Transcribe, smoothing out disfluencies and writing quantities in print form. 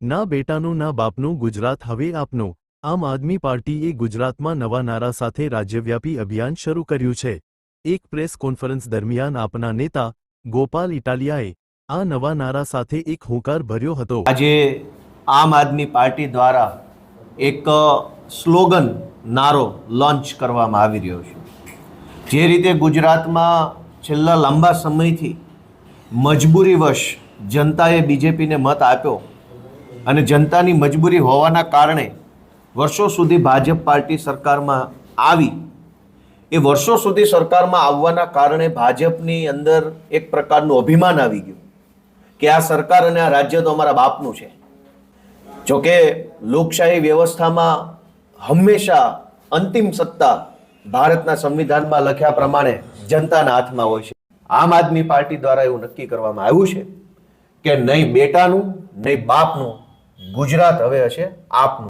ના બેટાનું ના બાપનું ગુજરાત હવે આપનું। આમ આદમી પાર્ટીએ ગુજરાતમાં નવા નારા સાથે રાજ્યવ્યાપી અભિયાન શરૂ કર્યું છે। એક પ્રેસ કોન્ફરન્સ દરમિયાન આપના નેતા ગોપાલ ઇટાલિયાએ આ નવા નારા સાથે એક હુંકાર ભર્યો હતો। આજે આમ આદમી પાર્ટી દ્વારા એક સ્લોગન નારો લોન્ચ કરવામાં આવી રહ્યો છે। જે રીતે ગુજરાતમાં છેલ્લા લાંબા સમયથી મજબૂરીવશ જનતાએ બીજેપીને મત આપ્યો અને જનતાની મજબૂરી હોવાના કારણે વર્ષો સુધી ભાજપ પાર્ટી સરકારમાં આવી। એ વર્ષો સુધી સરકારમાં આવવાના કારણે ભાજપની અંદર એક પ્રકારનું અભિમાન આવી ગયું કે આ સરકાર અને આ રાજ્ય તો અમારા બાપનું છે। જોકે લોકશાહી વ્યવસ્થામાં હંમેશા અંતિમ સત્તા ભારતના સંવિધાનમાં લખ્યા પ્રમાણે જનતાના હાથમાં હોય છે। આમ આદમી પાર્ટી દ્વારા એવું નક્કી કરવામાં આવ્યું છે કે નહીં બેટાનું નહીં બાપનું ગુજરાત હવે હશે આપનું।